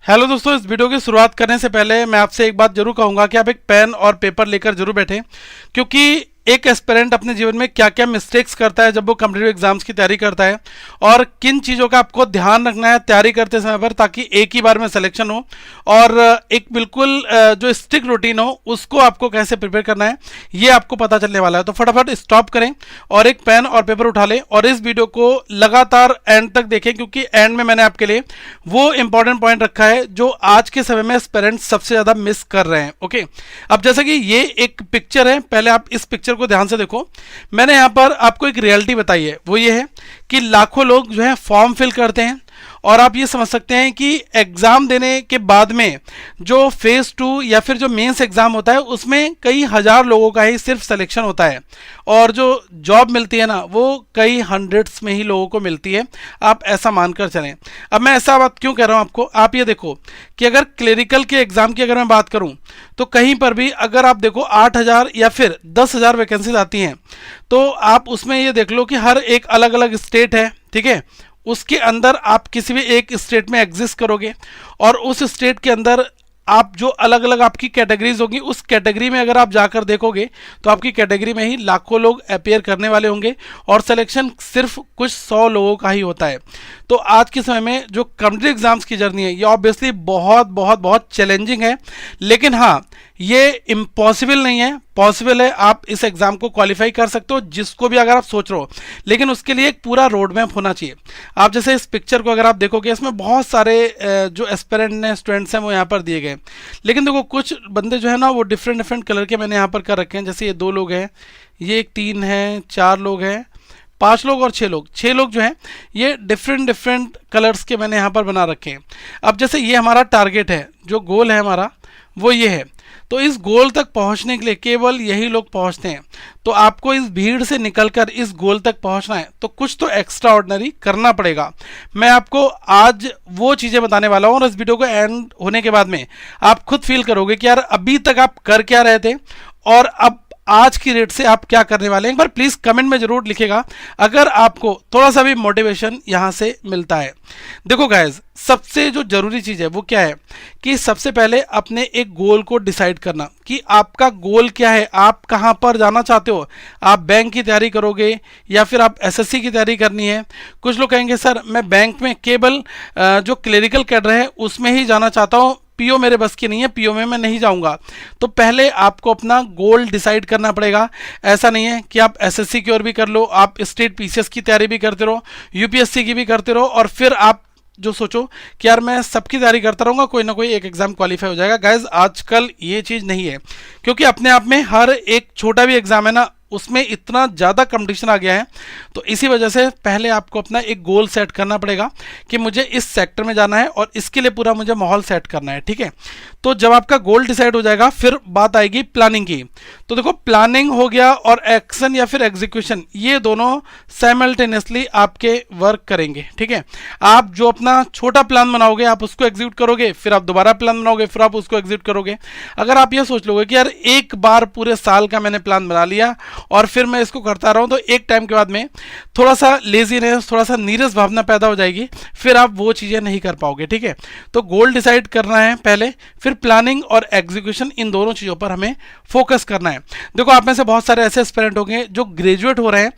Hello दोस्तों, इस video की शुरुआत करने से पहले मैं आपसे एक बात जरूर कहूंगा कि आप एक पेन और पेपर लेकर जरूर बैठें, क्योंकि एक एस्पिरेंट अपने जीवन में क्या क्या मिस्टेक्स करता है जब वो कॉम्पिटिटिव एग्जाम्स की तैयारी करता है और किन चीज़ों का आपको ध्यान रखना है तैयारी करते समय पर, ताकि एक ही बार में सिलेक्शन हो और एक बिल्कुल जो स्ट्रिक्ट रूटीन हो उसको आपको कैसे प्रिपेयर करना है ये आपको पता चलने वाला है। तो फटाफट स्टॉप करें और एक पेन और पेपर उठा लें और इस वीडियो को लगातार एंड तक देखें, क्योंकि एंड में मैंने आपके लिए वो इंपॉर्टेंट पॉइंट रखा है जो आज के समय में पेरेंट्स सबसे ज़्यादा मिस कर रहे हैं। ओके, अब जैसा कि ये एक पिक्चर है, पहले आप इस पिक्चर को ध्यान से देखो। मैंने यहां पर आपको एक रियलिटी बताई है, वो ये है कि लाखों लोग जो है फॉर्म फिल करते हैं और आप ये समझ सकते हैं कि एग्जाम देने के बाद में जो फेज 2 या फिर जो मेंस एग्जाम होता है उसमें कई हजार लोगों का ही सिर्फ सिलेक्शन होता है और जो जॉब मिलती है ना वो कई हंड्रेड्स में ही लोगों को मिलती है। आप ऐसा मानकर चलें। अब मैं ऐसा बात क्यों कह रहा हूं आपको, आप ये देखो कि अगर क्लेरिकल के एग्जाम की अगर मैं बात करूं तो कहीं पर भी अगर आप देखो 8,000 या फिर 10,000 वैकेंसीज आती हैं, तो आप उसमें ये देख लो कि हर एक अलग अलग स्टेट है, ठीक है। उसके अंदर आप किसी भी एक स्टेट में एग्जिस्ट करोगे और उस स्टेट के अंदर आप जो अलग अलग आपकी कैटेगरीज होगी उस कैटेगरी में अगर आप जाकर देखोगे तो आपकी कैटेगरी में ही लाखों लोग अपेयर करने वाले होंगे और सिलेक्शन सिर्फ कुछ 100 लोगों का ही होता है। तो आज के समय में जो कॉम्पिटिटिव एग्जाम्स की जर्नी है ये ऑब्वियसली बहुत बहुत बहुत चैलेंजिंग है, लेकिन हाँ ये इम्पॉसिबल नहीं है, पॉसिबल है। आप इस एग्जाम को क्वालिफाई कर सकते हो जिसको भी अगर आप सोच रहे हो, लेकिन उसके लिए एक पूरा रोड मैप होना चाहिए। आप जैसे इस पिक्चर को अगर आप देखोगे इसमें बहुत सारे जो एस्पिरेंट हैं, स्टूडेंट्स हैं, वो यहाँ पर दिए गए, लेकिन देखो कुछ बंदे जो है ना वो डिफरेंट डिफरेंट कलर के मैंने यहाँ पर कर रखे हैं। जैसे ये 2 लोग हैं, ये एक 3 हैं, 4 लोग हैं, 5 लोग और 6 लोग। 6 लोग जो हैं ये डिफरेंट डिफरेंट कलर्स के मैंने यहाँ पर बना रखे हैं। अब जैसे ये हमारा टारगेट है, जो गोल है हमारा वो ये है, तो इस गोल तक पहुंचने के लिए केवल यही लोग पहुंचते हैं। तो आपको इस भीड़ से निकलकर इस गोल तक पहुंचना है तो कुछ तो एक्स्ट्रा ऑर्डिनरी करना पड़ेगा। मैं आपको आज वो चीज़ें बताने वाला हूं और इस वीडियो को एंड होने के बाद में आप खुद फील करोगे कि यार अभी तक आप कर क्या रहे थे और अब आज की रेट से आप क्या करने वाले हैं। एक बार प्लीज कमेंट में जरूर लिखिएगा अगर आपको थोड़ा सा भी मोटिवेशन यहां से मिलता है। देखो गाइज, सबसे जो जरूरी चीज है वो क्या है कि सबसे पहले अपने एक गोल को डिसाइड करना कि आपका गोल क्या है, आप कहां पर जाना चाहते हो। आप बैंक की तैयारी करोगे या फिर आप एसएससी की तैयारी करनी है। कुछ लोग कहेंगे सर मैं बैंक में केवल जो क्लेरिकल कैडर है उसमें ही जाना चाहता हूं, पीओ मेरे बस की नहीं है, पीओ में मैं नहीं जाऊंगा। तो पहले आपको अपना गोल डिसाइड करना पड़ेगा। ऐसा नहीं है कि आप एसएससी की ओर भी कर लो, आप स्टेट पीसीएस की तैयारी भी करते रहो, यूपीएससी की भी करते रहो और फिर आप जो सोचो कि यार मैं सबकी तैयारी करता रहूंगा, कोई ना कोई एक एग्जाम क्वालिफाई हो जाएगा। गाइज आजकल ये चीज नहीं है, क्योंकि अपने आप में हर एक छोटा भी एग्जाम है ना उसमें इतना ज़्यादा कंपटीशन आ गया है। तो इसी वजह से पहले आपको अपना एक गोल सेट करना पड़ेगा कि मुझे इस सेक्टर में जाना है और इसके लिए पूरा मुझे माहौल सेट करना है, ठीक है। तो जब आपका गोल डिसाइड हो जाएगा फिर बात आएगी प्लानिंग की। तो देखो प्लानिंग हो गया और एक्शन या फिर एग्जीक्यूशन, ये दोनों साइमल्टेनियसली आपके वर्क करेंगे, ठीक है। आप जो अपना छोटा प्लान बनाओगे आप उसको एग्जीक्यूट करोगे, फिर आप दोबारा प्लान बनाओगे, फिर आप उसको एग्जीक्यूट करोगे। अगर आप ये सोच लोगे कि यार एक बार पूरे साल का मैंने प्लान बना लिया और फिर मैं इसको करता रहूं, तो एक टाइम के बाद में थोड़ा सा लेजीनेस, थोड़ा सा नीरस भावना पैदा हो जाएगी, फिर आप वो चीज़ें नहीं कर पाओगे, ठीक है। तो गोल डिसाइड करना है पहले, फिर प्लानिंग और एग्जीक्यूशन, इन दोनों चीज़ों पर हमें फोकस करना है। देखो आप में से बहुत सारे ऐसे एस्पिरेंट होंगे जो ग्रेजुएट हो रहे हैं,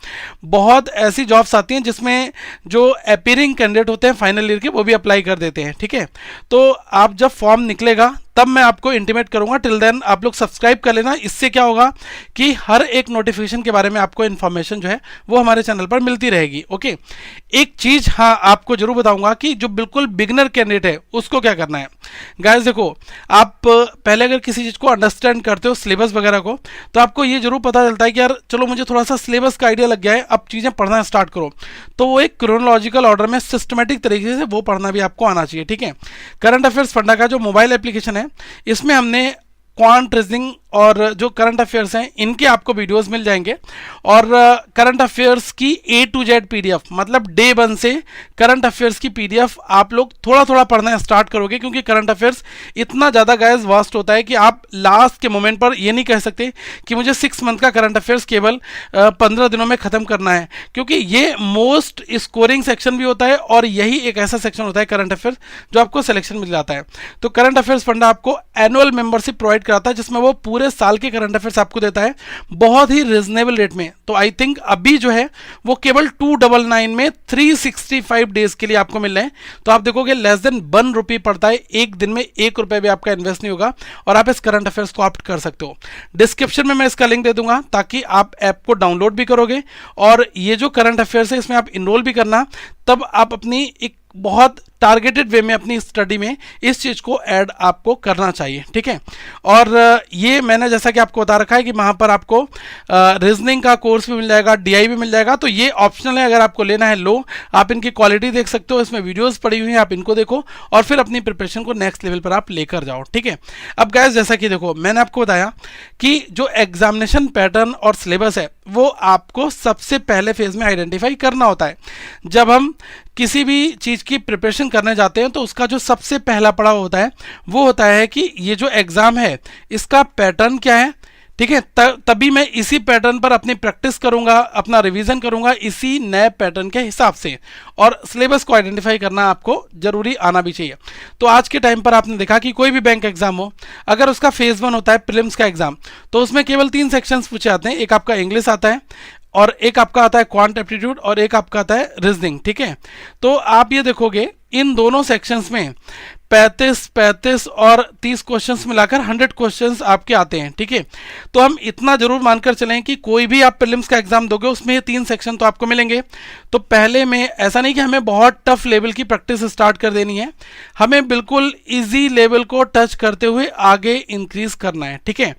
बहुत ऐसी जॉब्स आती हैं जिसमें जो अपीयरिंग कैंडिडेट होते हैं फाइनल ईयर के वो भी अप्लाई कर देते हैं, ठीक है। तो आप जब फॉर्म निकलेगा तब मैं आपको इंटीमेट करूंगा, टिल देन आप लोग सब्सक्राइब कर लेना। इससे क्या होगा कि हर एक नोटिफिकेशन के बारे में आपको इन्फॉर्मेशन जो है वो हमारे चैनल पर मिलती रहेगी। ओके, एक चीज हाँ आपको जरूर बताऊंगा कि जो बिल्कुल बिगनर कैंडिडेट है उसको क्या करना है। गाइस देखो, आप पहले अगर किसी चीज को अंडरस्टैंड करते हो सिलेबस वगैरह को, तो आपको ये जरूर पता चलता है कि यार चलो मुझे थोड़ा सा सिलेबस का आइडिया लग गया है, अब चीजें पढ़ना स्टार्ट करो। तो वो एक क्रोनोलॉजिकल ऑर्डर में सिस्टमेटिक तरीके से वो पढ़ना भी आपको आना चाहिए, ठीक है। करंट अफेयर्स फंडा का जो मोबाइल एप्लीकेशन है इसमें हमने क्वांट रीजनिंग और जो करंट अफेयर्स हैं इनके आपको वीडियोस मिल जाएंगे। और करंट अफेयर्स की A to Z PDF, मतलब डे 1 से करंट अफेयर्स की PDF आप लोग थोड़ा थोड़ा पढ़ना स्टार्ट करोगे, क्योंकि करंट अफेयर्स इतना ज़्यादा गाइस वास्ट होता है कि आप लास्ट के मोमेंट पर ये नहीं कह सकते कि मुझे 6 मंथ का करंट अफेयर्स केवल 15 दिनों में ख़त्म करना है, क्योंकि ये मोस्ट स्कोरिंग सेक्शन भी होता है और यही एक ऐसा सेक्शन होता है करंट अफेयर्स जो आपको सिलेक्शन मिल जाता है। तो करंट अफेयर्स फंडा आपको एनुअल मेंबरशिप प्रोवाइड कराता है, जिसमें वो पूरे साल के करंट अफेयर्स आपको देता है बहुत ही रिजनेबल रेट में। तो आई थिंक अभी जो है वो केवल 299 में 365 डेज के लिए आपको मिल रहे हैं। तो आप देखोगे लेस देन 1 रुपये पड़ता है, एक दिन में 1 रुपये भी आपका इन्वेस्ट नहीं होगा और आप इस करंट अफेयर्स को ऑप्ट कर सकते हो। डिस्क्रिप्शन में मैं इसका लिंक दे दूंगा ताकि आप ऐप को डाउनलोड भी करोगे और ये जो करंट अफेयर्स है इसमें आप इनरोल भी करना, तब आप अपनी एक बहुत टारगेटेड वे में अपनी स्टडी में इस चीज़ को ऐड आपको करना चाहिए, ठीक है। और ये मैंने जैसा कि आपको बता रखा है कि वहाँ पर आपको रीजनिंग का कोर्स भी मिल जाएगा, DI भी मिल जाएगा। तो ये ऑप्शनल है, अगर आपको लेना है लो। आप इनकी क्वालिटी देख सकते हो, इसमें वीडियोस पड़ी हुई हैं, आप इनको देखो और फिर अपनी प्रिपरेशन को नेक्स्ट लेवल पर आप लेकर जाओ, ठीक है। अब गाइस जैसा कि देखो मैंने आपको बताया कि जो एग्जामिनेशन पैटर्न और सिलेबस है वो आपको सबसे पहले फेज में आइडेंटिफाई करना होता है। जब हम किसी भी चीज़ की प्रिपरेशन करने जाते हैं तो उसका जो सबसे पहला पड़ाव होता है वो होता है कि ये जो एग्ज़ाम है इसका पैटर्न क्या है, ठीक है। तभी मैं इसी पैटर्न पर अपनी प्रैक्टिस करूंगा, अपना रिवीजन करूंगा इसी नए पैटर्न के हिसाब से। और सिलेबस को आइडेंटिफाई करना आपको जरूरी आना भी चाहिए। तो आज के टाइम पर आपने देखा कि कोई भी बैंक एग्जाम हो, अगर उसका फेज 1 होता है प्रीलिम्स का एग्जाम, तो उसमें केवल 3 सेक्शंस पूछे जाते हैं। एक आपका इंग्लिश आता है और एक आपका आता है क्वांट एप्टीट्यूड और एक आपका आता है रीजनिंग, ठीक है। तो आप ये देखोगे इन दोनों सेक्शंस में 35 और 30 क्वेश्चंस मिलाकर 100 क्वेश्चंस आपके आते हैं, ठीक है। तो हम इतना जरूर मानकर चलें कि कोई भी आप प्रीलिम्स का एग्जाम दोगे उसमें ये 3 सेक्शन तो आपको मिलेंगे। तो पहले में ऐसा नहीं कि हमें बहुत टफ लेवल की प्रैक्टिस स्टार्ट कर देनी है, हमें बिल्कुल इजी लेवल को टच करते हुए आगे इंक्रीज करना है, ठीक है।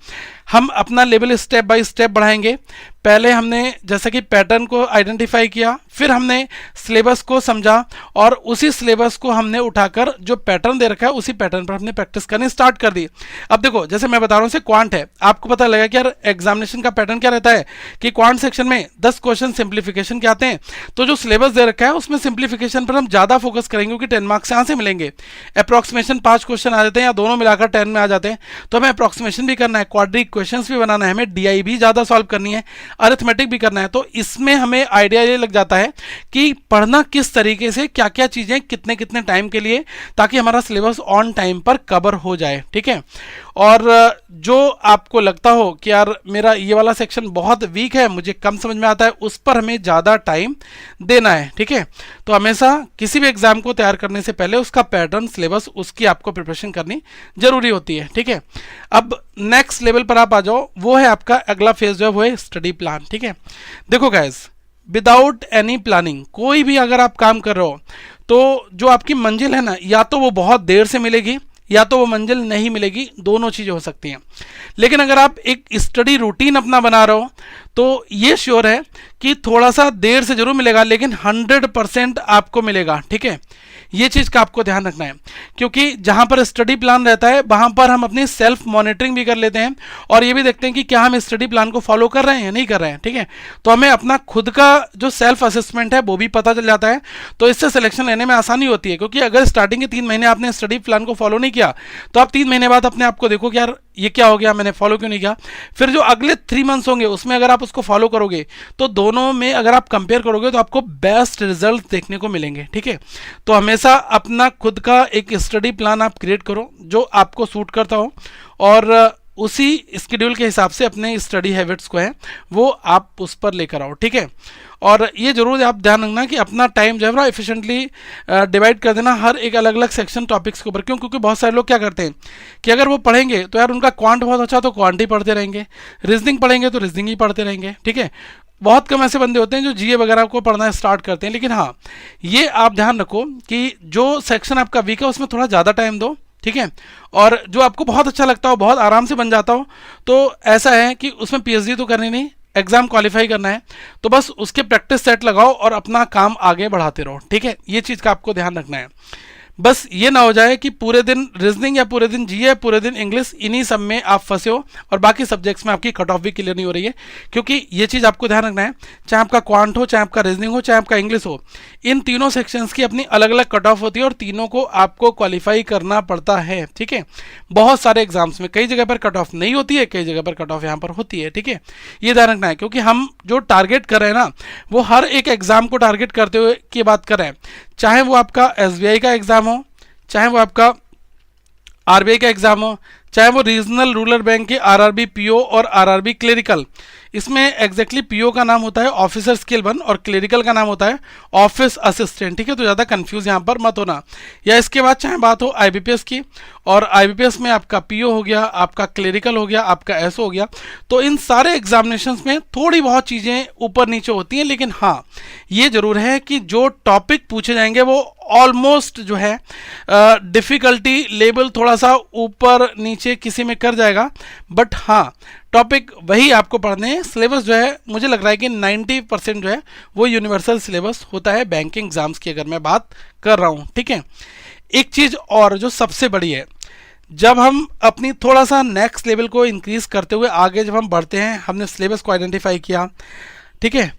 हम अपना लेवल स्टेप बाय स्टेप बढ़ाएंगे। पहले हमने जैसा कि पैटर्न को आइडेंटिफाई किया, फिर हमने सिलेबस को समझा और उसी सिलेबस को हमने उठाकर जो पैटर्न दे रखा है उसी पैटर्न पर हमने प्रैक्टिस करनी स्टार्ट कर दी। अब देखो जैसे मैं बता रहा हूँ से क्वांट है, आपको पता लगा कि यार एग्जामिनेशन का पैटर्न क्या रहता है कि क्वांट सेक्शन में 10 क्वेश्चन सिंप्लीफिकेशन के आते हैं। तो जो सिलेबस दे रखा है उसमें सिंप्लीफिकेशन पर हम ज़्यादा फोकस करेंगे क्योंकि 10 मार्क्स यहाँ से मिलेंगे। अप्रॉक्सीमेशन 5 क्वेश्चन आ जाते हैं या दोनों मिलाकर 10 में आ जाते हैं, तो हमें अप्रॉक्सीमेशन भी करना है, क्वाड्रिक क्वेश्चंस भी बनाना है, हमें DI भी ज़्यादा सॉल्व करनी है, अरिथमेटिक भी करना है। तो इसमें हमें आइडिया ये लग जाता है कि पढ़ना किस तरीके से, क्या क्या चीज़ें कितने कितने टाइम के लिए, ताकि हमारा सिलेबस ऑन टाइम पर कवर हो जाए, ठीक है। और जो आपको लगता हो कि यार मेरा ये वाला सेक्शन बहुत वीक है, मुझे कम समझ में आता है, उस पर हमें ज़्यादा टाइम देना है, ठीक है। तो हमेशा किसी भी एग्जाम को तैयार करने से पहले उसका पैटर्न, सिलेबस, उसकी आपको प्रिपरेशन करनी जरूरी होती है, ठीक है। अब नेक्स्ट लेवल पर आप आ जाओ, वो है आपका अगला फेज जो है वो है स्टडी प्लान, ठीक है। देखो गाइस, विदाउट एनी प्लानिंग कोई भी अगर आप काम कर रहे हो तो जो आपकी मंजिल है ना, या तो वो बहुत देर से मिलेगी या तो वो मंजिल नहीं मिलेगी, दोनों चीज़ें हो सकती हैं। लेकिन अगर आप एक स्टडी रूटीन अपना बना रहे हो तो ये श्योर है कि थोड़ा सा देर से जरूर मिलेगा लेकिन 100% आपको मिलेगा, ठीक है। ये चीज़ का आपको ध्यान रखना है, क्योंकि जहाँ पर स्टडी प्लान रहता है वहाँ पर हम अपनी सेल्फ मॉनिटरिंग भी कर लेते हैं और ये भी देखते हैं कि क्या हम स्टडी प्लान को फॉलो कर रहे हैं या नहीं कर रहे हैं, ठीक है। तो हमें अपना खुद का जो सेल्फ असेसमेंट है वो भी पता चल जाता है, तो इससे सिलेक्शन लेने में आसानी होती है। क्योंकि अगर स्टार्टिंग के 3 महीने आपने स्टडी प्लान को फॉलो नहीं किया तो आप 3 महीने बाद अपने आप को देखो कि यार ये क्या हो गया, मैंने फॉलो क्यों नहीं किया। फिर जो अगले 3 मंथ्स होंगे उसमें अगर आप उसको फॉलो करोगे तो दोनों में अगर आप कंपेयर करोगे तो आपको बेस्ट रिजल्ट देखने को मिलेंगे, ठीक है। तो हमेशा अपना खुद का एक स्टडी प्लान आप क्रिएट करो जो आपको सूट करता हो और उसी स्केड्यूल के हिसाब से अपने स्टडी हैबिट्स को है वो आप उस पर लेकर आओ, ठीक है। और ये जरूर आप ध्यान रखना कि अपना टाइम जो है ना एफिशिएंटली डिवाइड कर देना हर एक अलग अलग सेक्शन टॉपिक्स के ऊपर। क्यों? क्योंकि बहुत सारे लोग क्या करते हैं कि अगर वो पढ़ेंगे तो यार उनका क्वांट बहुत अच्छा तो क्वांट ही पढ़ते रहेंगे, रीजनिंग पढ़ेंगे तो रीजनिंग ही पढ़ते रहेंगे, ठीक है। बहुत कम ऐसे बंदे होते हैं जो जीए वगैरह को पढ़ना स्टार्ट करते हैं। लेकिन हाँ, ये आप ध्यान रखो कि जो सेक्शन आपका वीक है उसमें थोड़ा ज़्यादा टाइम दो, ठीक है। और जो आपको बहुत अच्छा लगता हो, बहुत आराम से बन जाता हो, तो ऐसा है कि उसमें पीएचडी तो करनी नहीं, एग्जाम क्वालिफाई करना है, तो बस उसके प्रैक्टिस सेट लगाओ और अपना काम आगे बढ़ाते रहो, ठीक है। ये चीज़ का आपको ध्यान रखना है। बस ये ना हो जाए कि पूरे दिन रीजनिंग या पूरे दिन जीए पूरे दिन इंग्लिश, इन्हीं सब में आप फंसे हो और बाकी सब्जेक्ट्स में आपकी कट ऑफ भी क्लियर नहीं हो रही है। क्योंकि ये चीज़ आपको ध्यान रखना है, चाहे आपका क्वांट हो, चाहे आपका रीजनिंग हो, चाहे आपका इंग्लिश हो, इन तीनों सेक्शंस की अपनी अलग अलग कट ऑफ होती है और तीनों को आपको क्वालिफाई करना पड़ता है। ठीक है, बहुत सारे एग्जाम्स में कई जगह पर कट ऑफ नहीं होती है, कई जगह पर कट ऑफ यहाँ पर होती है। ठीक है, ये ध्यान रखना है, क्योंकि हम जो टारगेट कर रहे हैं ना, वो हर एक एग्जाम को टारगेट करते हुए की बात कर रहे हैं, चाहे वो आपका एसबीआई का एग्जाम हो, चाहे वो आपका आरबीआई का एग्जाम हो, चाहे वो रीजनल रूरल बैंक के आरआरबी पीओ और आरआरबी क्लेरिकल। इसमें एग्जैक्टली पीओ का नाम होता है ऑफिसर स्केल 1 और क्लेरिकल का नाम होता है ऑफिस असिस्टेंट। ठीक है, तो ज़्यादा कंफ्यूज यहाँ पर मत होना। या इसके बाद चाहे बात हो आईबीपीएस की, और आईबीपीएस में आपका पीओ हो गया, आपका क्लेरिकल हो गया, आपका एसओ हो गया। तो इन सारे एग्जामिनेशंस में थोड़ी बहुत चीज़ें ऊपर नीचे होती हैं, लेकिन हाँ ये जरूर है कि जो टॉपिक पूछे जाएंगे वो ऑलमोस्ट जो है डिफ़िकल्टी लेवल थोड़ा सा ऊपर नीचे किसी में कर जाएगा, बट हाँ टॉपिक वही आपको पढ़ने हैं। सिलेबस जो है मुझे लग रहा है कि 90% जो है वो यूनिवर्सल सिलेबस होता है बैंकिंग एग्जाम्स की, अगर मैं बात कर रहा हूँ। ठीक है, एक चीज़ और जो सबसे बड़ी है, जब हम अपनी थोड़ा सा नेक्स्ट लेवल को इंक्रीज करते हुए आगे जब हम बढ़ते हैं, हमने सिलेबस को आइडेंटिफाई किया, ठीक है,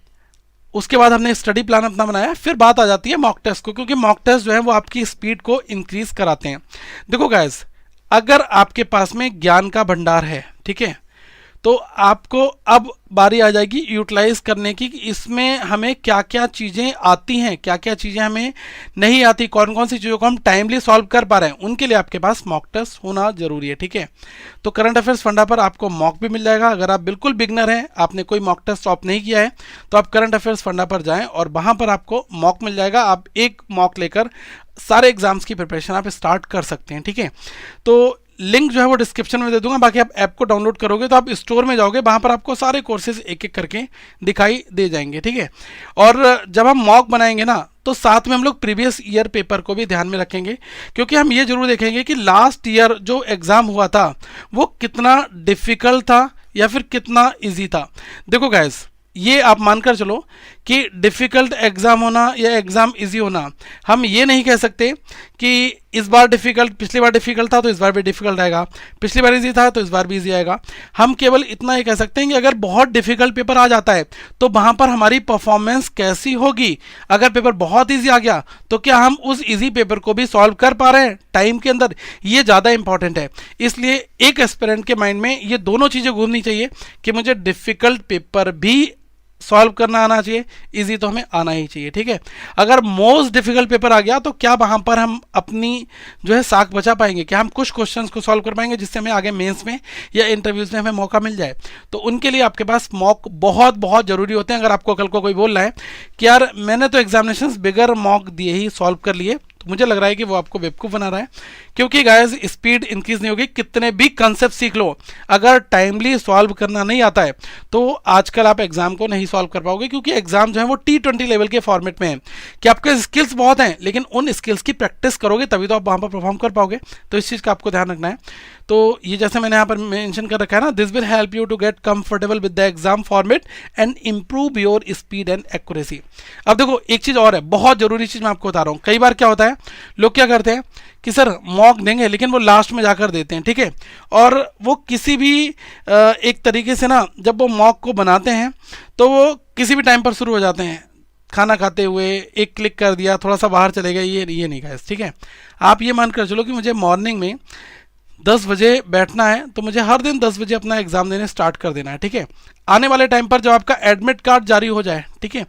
उसके बाद हमने स्टडी प्लान अपना बनाया, फिर बात आ जाती है मॉक टेस्ट को, क्योंकि मॉक टेस्ट जो है वो आपकी स्पीड को इंक्रीज कराते हैं। देखो गाइस, अगर आपके पास में ज्ञान का भंडार है, ठीक है, तो आपको अब बारी आ जाएगी यूटिलाइज करने की कि इसमें हमें क्या क्या चीज़ें आती हैं, क्या क्या चीज़ें हमें नहीं आती, कौन कौन सी चीज़ों को हम टाइमली सॉल्व कर पा रहे हैं। उनके लिए आपके पास मॉक टेस्ट होना जरूरी है। ठीक है, तो करंट अफेयर्स फंडा पर आपको मॉक भी मिल जाएगा। अगर आप बिल्कुल बिगनर हैं, आपने कोई मॉक टेस्ट सॉल्व नहीं किया है, तो आप करंट अफेयर्स फंडा पर जाएं और वहाँ पर आपको मॉक मिल जाएगा। आप एक मॉक लेकर सारे एग्जाम्स की प्रिपरेशन आप स्टार्ट कर सकते हैं। ठीक है, तो लिंक जो है वो डिस्क्रिप्शन में दे दूंगा। बाकी आप ऐप को डाउनलोड करोगे तो आप स्टोर में जाओगे, वहाँ पर आपको सारे कोर्सेज एक एक करके दिखाई दे जाएंगे। ठीक है, और जब हम मॉक बनाएंगे ना, तो साथ में हम लोग प्रीवियस ईयर पेपर को भी ध्यान में रखेंगे, क्योंकि हम ये जरूर देखेंगे कि लास्ट ईयर जो एग्ज़ाम हुआ था वो कितना डिफ़िकल्ट था या फिर कितना ईजी था। देखो गाइस, ये आप मानकर चलो कि डिफ़िकल्ट एग्ज़ाम होना या एग्ज़ाम इजी होना, हम ये नहीं कह सकते कि इस बार डिफ़िकल्ट, पिछली बार डिफ़िकल्ट था तो इस बार भी डिफ़िकल्ट आएगा, पिछली बार इजी था तो इस बार भी इजी आएगा। हम केवल इतना ही कह सकते हैं कि अगर बहुत डिफ़िकल्ट पेपर आ जाता है तो वहाँ पर हमारी परफॉर्मेंस कैसी होगी। अगर पेपर बहुत ईजी आ गया तो क्या हम उस ईजी पेपर को भी सॉल्व कर पा रहे हैं टाइम के अंदर, ये ज़्यादा इंपॉर्टेंट है। इसलिए एक एस्पिरेंट के माइंड में ये दोनों चीज़ें घूमनी चाहिए कि मुझे डिफ़िकल्ट पेपर भी सॉल्व करना आना चाहिए, इजी तो हमें आना ही चाहिए। ठीक है, अगर मोस्ट डिफिकल्ट पेपर आ गया तो क्या वहाँ पर हम अपनी जो है साख बचा पाएंगे, क्या हम कुछ क्वेश्चंस को सॉल्व कर पाएंगे जिससे हमें आगे मेंस में या इंटरव्यूज में हमें मौका मिल जाए। तो उनके लिए आपके पास मॉक बहुत बहुत ज़रूरी होते हैं। अगर आपको कल को कोई बोल रहा है कि यार मैंने तो एग्जामिनेशन बिगर मॉक दिए ही सॉल्व कर लिए, तो मुझे लग रहा है कि वो आपको बेवकूफ़ बना रहा है, क्योंकि गाइस स्पीड इंक्रीज नहीं होगी, कितने भी कंसेप्ट सीख लो, अगर टाइमली सॉल्व करना नहीं आता है तो आजकल आप एग्जाम को नहीं सॉल्व कर पाओगे। क्योंकि एग्जाम जो है वो T20 लेवल के फॉर्मेट में है कि आपके स्किल्स बहुत हैं, लेकिन उन स्किल्स की प्रैक्टिस करोगे तभी तो आप वहाँ पर परफॉर्म कर पाओगे। तो इस चीज़ का आपको ध्यान रखना है। तो ये जैसे मैंने यहाँ पर मेंशन कर रखा है ना, this will help you to get comfortable with the exam format and improve your speed and accuracy. अब देखो एक चीज़ और है, बहुत ज़रूरी चीज़ मैं आपको बता रहा हूँ। कई बार क्या होता है, लोग क्या करते हैं कि सर मॉक देंगे लेकिन वो लास्ट में जाकर देते हैं। ठीक है, और वो किसी भी एक तरीके से ना, जब वो मॉक को बनाते हैं तो वो किसी भी टाइम पर शुरू हो जाते हैं, खाना खाते हुए एक क्लिक कर दिया, थोड़ा सा बाहर चले गए, ये नहीं गाइस। ठीक है, आप ये मान कर चलो कि मुझे मॉर्निंग में 10 बजे बैठना है, तो मुझे हर दिन 10 बजे अपना एग्जाम देने स्टार्ट कर देना है। ठीक है, आने वाले टाइम पर जब आपका एडमिट कार्ड जारी हो जाए, ठीक है,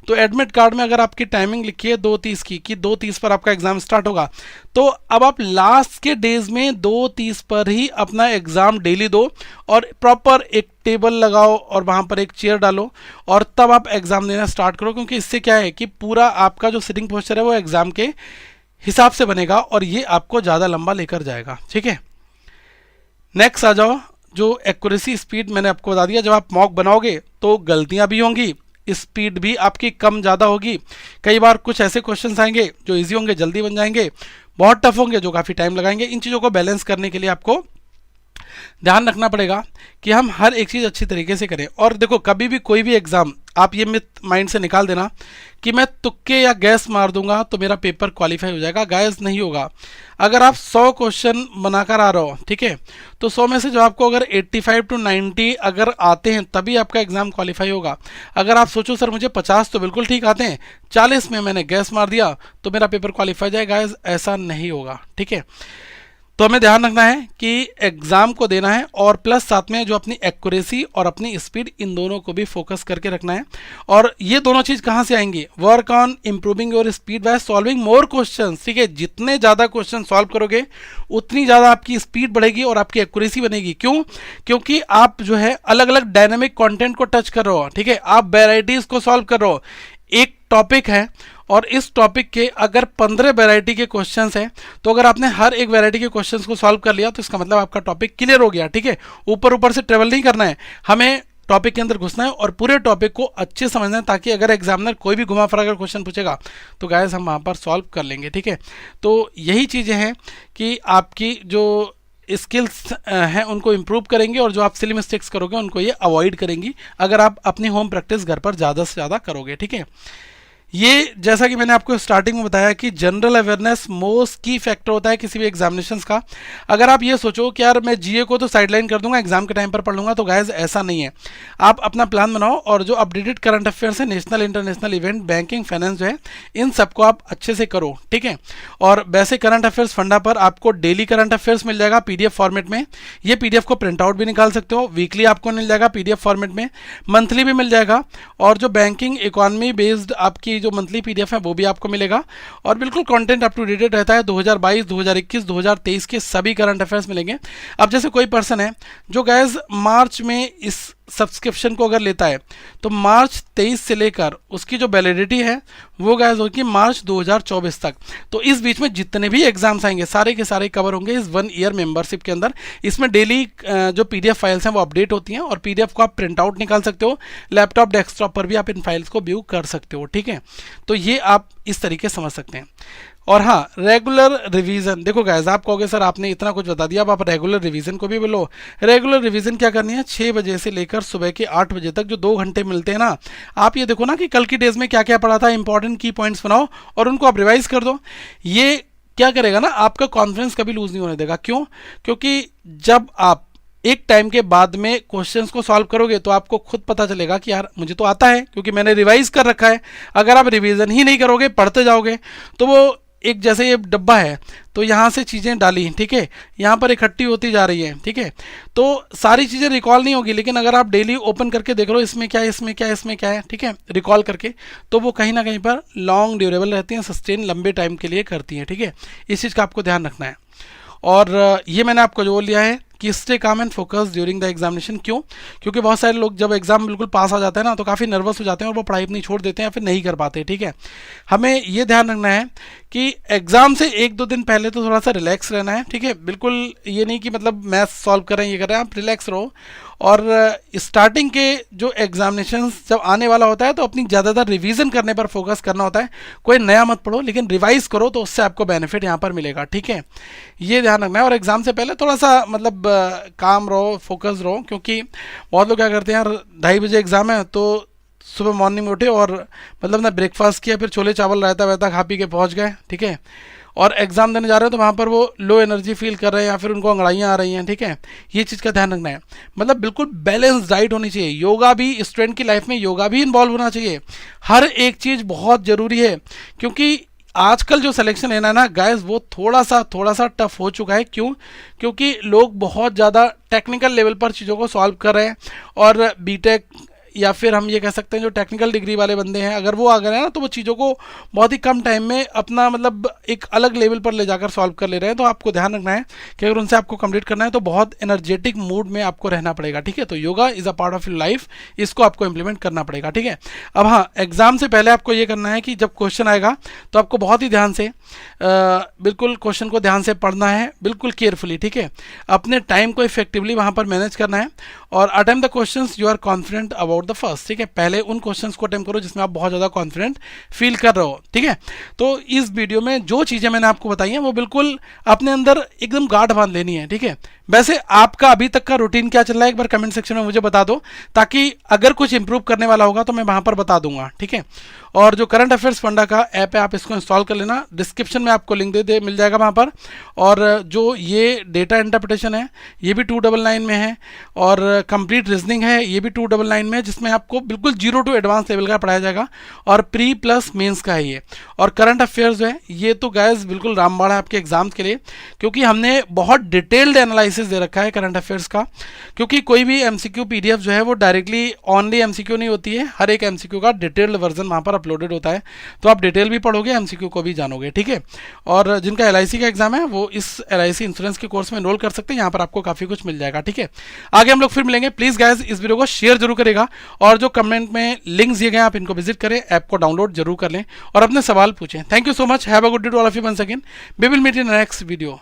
तो एडमिट कार्ड में अगर आपकी टाइमिंग लिखी है 2:30 की, कि 2:30 पर आपका एग्जाम स्टार्ट होगा, तो अब आप लास्ट के डेज में 2:30 पर ही अपना एग्जाम डेली दो और प्रॉपर एक टेबल लगाओ और वहाँ पर एक चेयर डालो और तब आप एग्जाम देना स्टार्ट करो। क्योंकि इससे क्या है कि पूरा आपका जो सिटिंग पोस्चर है वो एग्जाम के हिसाब से बनेगा और ये आपको ज़्यादा लंबा लेकर जाएगा। ठीक है, नेक्स्ट आ जाओ, जो एक्यूरेसी स्पीड मैंने आपको बता दिया। जब आप मॉक बनाओगे तो गलतियां भी होंगी, स्पीड भी आपकी कम ज़्यादा होगी। कई बार कुछ ऐसे क्वेश्चंस आएंगे जो इजी होंगे, जल्दी बन जाएंगे, बहुत टफ होंगे जो काफ़ी टाइम लगाएंगे। इन चीज़ों को बैलेंस करने के लिए आपको ध्यान रखना पड़ेगा कि हम हर एक चीज़ अच्छी तरीके से करें। और देखो, कभी भी कोई भी एग्ज़ाम आप ये मिथ माइंड से निकाल देना कि मैं तुक्के या गैस मार दूंगा तो मेरा पेपर क्वालिफाई हो जाएगा, गैस नहीं होगा। अगर आप 100 क्वेश्चन बनाकर आ रहे हो, ठीक है, तो 100 में से जो आपको अगर 85 to 90 अगर आते हैं तभी आपका एग्ज़ाम क्वालिफाई होगा। अगर आप सोचो सर मुझे 50 तो बिल्कुल ठीक आते हैं, 40 में मैंने गैस मार दिया तो मेरा पेपर क्वालिफाई जाएगा, ऐसा नहीं होगा, ठीक है। तो हमें ध्यान रखना है कि एग्जाम को देना है और प्लस साथ में जो अपनी एक्यूरेसी और अपनी स्पीड, इन दोनों को भी फोकस करके रखना है। और ये दोनों चीज़ कहाँ से आएंगी? Work on improving your speed by solving more questions, ठीक है। जितने ज़्यादा क्वेश्चन सॉल्व करोगे उतनी ज़्यादा आपकी स्पीड बढ़ेगी और आपकी एक्यूरेसी बनेगी। क्यों? क्योंकि आप जो है अलग अलग डायनेमिक कंटेंट को टच कर रहे हो, ठीक है, आप वेराइटीज़ को सॉल्व कर रहे हो। एक टॉपिक है और इस टॉपिक के अगर 15 वैरायटी के क्वेश्चंस हैं, तो अगर आपने हर एक वैरायटी के क्वेश्चंस को सॉल्व कर लिया तो इसका मतलब आपका टॉपिक क्लियर हो गया, ठीक है। ऊपर ऊपर से ट्रेवल नहीं करना है, हमें टॉपिक के अंदर घुसना है और पूरे टॉपिक को अच्छे समझना है, ताकि अगर एग्जामिनर कोई भी घुमा फिरा कर क्वेश्चन पूछेगा तो गाइस हम वहाँ पर सॉल्व कर लेंगे, ठीक है। तो यही चीज़ें हैं कि आपकी जो स्किल्स हैं उनको इम्प्रूव करेंगे और जो आप सिली मिस्टेक्स करोगे उनको ये अवॉइड करेंगी अगर आप अपनी होम प्रैक्टिस घर पर ज़्यादा से ज़्यादा करोगे, ठीक है। ये जैसा कि मैंने आपको स्टार्टिंग में बताया कि जनरल अवेयरनेस मोस्ट की फैक्टर होता है किसी भी एग्जामिनेशंस का। अगर आप ये सोचो कि यार मैं जीए को तो साइडलाइन कर दूंगा, एग्जाम के टाइम पर पढ़ लूंगा, तो गाइस ऐसा नहीं है। आप अपना प्लान बनाओ और जो अपडेटेड करंट अफेयर्स है, national international event, banking, finance जो है, इन सबको आप अच्छे से करो, ठीक है। और वैसे करंट अफेयर्स फंडा पर आपको डेली करंट अफेयर्स मिल जाएगा पीडीएफ फॉर्मेट में। ये पीडीएफ को प्रिंट आउट भी निकाल सकते हो, वीकली आपको मिल जाएगा पीडीएफ फॉर्मेट में, मंथली भी मिल जाएगा। और जो बैंकिंग इकोनॉमी बेस्ड आपकी जो मंथली पीडीएफ है वो भी आपको मिलेगा और बिल्कुल कंटेंट अप टू डेटेड रहता है। 2022, 2021, 2023 के सभी करंट अफेयर्स मिलेंगे। अब जैसे कोई पर्सन है जो गैस मार्च में इस सब्सक्रिप्शन को अगर लेता है तो मार्च 23 से लेकर उसकी जो वैलिडिटी है वो गैस होगी मार्च 2024 तक। तो इस बीच में जितने भी एग्जाम्स आएंगे सारे के सारे कवर होंगे इस 1 ईयर मेंबरशिप के अंदर। इसमें डेली जो पीडीएफ फाइल्स हैं वो अपडेट होती हैं और पीडीएफ को आप प्रिंट आउट निकाल सकते हो, लैपटॉप डेस्कटॉप पर भी आप इन फाइल्स को व्यू कर सकते हो, ठीक है। तो ये आप इस तरीके समझ सकते हैं। और हाँ, रेगुलर रिवीजन, देखो गाइस आप कहोगे सर आपने इतना कुछ बता दिया, अब आप रेगुलर रिवीजन को भी बोलो। रेगुलर रिवीजन क्या करनी है? 6 बजे से लेकर सुबह के 8 बजे तक जो 2 घंटे मिलते हैं ना, आप ये देखो ना कि कल की डेज में क्या क्या पढ़ा था, इंपॉर्टेंट की पॉइंट्स बनाओ और उनको आप रिवाइज कर दो। ये क्या करेगा ना, आपका कॉन्फिडेंस कभी लूज नहीं होने देगा। क्यों? क्योंकि जब आप एक टाइम के बाद में क्वेश्चंस को सॉल्व करोगे तो आपको खुद पता चलेगा कि यार मुझे तो आता है क्योंकि मैंने रिवाइज कर रखा है। अगर आप रिवीजन ही नहीं करोगे, पढ़ते जाओगे, तो वो एक जैसे ये डब्बा है तो यहाँ से चीज़ें डाली, ठीक है, यहाँ पर इकट्ठी होती जा रही है, ठीक है, तो सारी चीज़ें रिकॉल नहीं होगी। लेकिन अगर आप डेली ओपन करके देख लो इसमें क्या है, इसमें क्या है, इसमें क्या है, ठीक है, रिकॉल करके, तो वो कहीं ना कहीं पर लॉन्ग ड्यूरेबल रहती हैं, सस्टेन लंबे टाइम के लिए करती हैं, ठीक है। इस चीज़ का आपको ध्यान रखना है। और ये मैंने आपको जो बोल लिया है कि stay calm and focus during the examination. क्यों? क्योंकि बहुत सारे लोग जब एग्जाम बिल्कुल पास आ जाता है ना तो काफ़ी नर्वस हो जाते हैं और वो पढ़ाई अपनी छोड़ देते हैं या फिर नहीं कर पाते, ठीक है। हमें ये ध्यान रखना है कि एग्जाम से 1-2 दिन पहले तो थोड़ा सा रिलैक्स रहना है, ठीक है। बिल्कुल ये नहीं कि मतलब मैथ्स सॉल्व कर रहे हैं, ये कर रहे हैं, आप रिलैक्स रहो। और स्टार्टिंग के जो एग्जामिनेशन जब आने वाला होता है तो अपनी ज़्यादातर रिवीजन करने पर फोकस करना होता है। कोई नया मत पढ़ो लेकिन रिवाइज करो, तो उससे आपको बेनिफिट यहाँ पर मिलेगा, ठीक है। ये ध्यान रखना है। और एग्जाम से पहले थोड़ा सा मतलब काम रहो, फोकस रहो, क्योंकि बहुत लोग क्या करते हैं यार 2:30 बजे एग्जाम है तो सुबह मॉर्निंग में उठे और मतलब ना ब्रेकफास्ट किया, फिर छोले चावल रायता वैता खा पी के पहुँच गए, ठीक है, और एग्जाम देने जा रहे हैं तो वहाँ पर वो लो एनर्जी फील कर रहे हैं या फिर उनको अंगड़ाइयाँ आ रही हैं, ठीक है। ये चीज़ का ध्यान रखना है। मतलब बिल्कुल बैलेंस डाइट होनी चाहिए। योगा भी स्टूडेंट की लाइफ में योगा भी इन्वॉल्व होना चाहिए। हर एक चीज़ बहुत ज़रूरी है, क्योंकि आजकल जो सिलेक्शन है ना गाइस वो थोड़ा सा टफ हो चुका है। क्यों? क्योंकि लोग बहुत ज़्यादा टेक्निकल लेवल पर चीज़ों को सॉल्व कर रहे हैं और बीटेक या फिर हम ये कह सकते हैं जो टेक्निकल डिग्री वाले बंदे हैं, अगर वो आ गए हैं ना तो वो चीज़ों को बहुत ही कम टाइम में अपना मतलब एक अलग लेवल पर ले जाकर सॉल्व कर ले रहे हैं। तो आपको ध्यान रखना है कि अगर उनसे आपको कंप्लीट करना है तो बहुत एनर्जेटिक मूड में आपको रहना पड़ेगा, ठीक है। तो yoga is a part of your life, इसको आपको इंप्लीमेंट करना पड़ेगा, ठीक है। अब हाँ, एग्जाम से पहले आपको ये करना है कि जब क्वेश्चन आएगा तो आपको बहुत ही ध्यान से बिल्कुल क्वेश्चन को ध्यान से पढ़ना है, बिल्कुल केयरफुली, ठीक है। अपने टाइम को इफेक्टिवली वहाँ पर मैनेज करना है और attempt the questions you are confident about about the first, ठीक है। पहले उन क्वेश्चंस को अटेम्प्ट करो जिसमें आप बहुत ज़्यादा कॉन्फिडेंट फील कर रहे हो, ठीक है। तो इस वीडियो में जो चीज़ें मैंने आपको बताई हैं वो बिल्कुल अपने अंदर एकदम गांठ बांध लेनी है, ठीक है। वैसे आपका अभी तक का रूटीन क्या चल रहा है एक बार कमेंट सेक्शन में मुझे बता दो, ताकि अगर कुछ इंप्रूव करने वाला होगा तो मैं वहां पर बता दूंगा, ठीक है। और जो करंट अफेयर्स फंडा का ऐप है आप इसको इंस्टॉल कर लेना, डिस्क्रिप्शन में आपको लिंक दे मिल जाएगा वहाँ पर। और जो ये डेटा इंटरप्रिटेशन है ये भी 299 में है, और कंप्लीट रीजनिंग है ये भी 299 में है, जिसमें आपको बिल्कुल 0 to एडवांस लेवल का पढ़ाया जाएगा, और प्री प्लस मेंस का है ये। और करंट अफेयर्स जो है ये तो गाइस बिल्कुल रामबाण है आपके एग्जाम्स के लिए, क्योंकि हमने बहुत डिटेल्ड एनालिसिस दे रखा है करंट अफेयर्स का। क्योंकि कोई भी एमसीक्यू पीडीएफ जो है वो डायरेक्टली ओनली एमसीक्यू नहीं होती है, हर एक एमसीक्यू का डिटेल्ड वर्जन वहाँ पर अपलोडेड होता है, तो आप डिटेल भी पढ़ोगे एमसीक्यू को भी जानोगे, ठीक है। और जिनका एलआईसी का एग्जाम है वो इस एलआईसी इंश्योरेंस के कोर्स में एनरोल कर सकते हैं, यहाँ पर आपको काफी कुछ मिल जाएगा, ठीक है। आगे हम लोग फिर मिलेंगे। प्लीज गाइस इस वीडियो को शेयर जरूर करेगा, और जो कमेंट में लिंक दिए गए आप इनको विजिट करें, ऐप को डाउनलोड जरूर कर लें और अपने सवाल पूछें। Thank you so much, have a good day to all of you once again, we will meet in next video.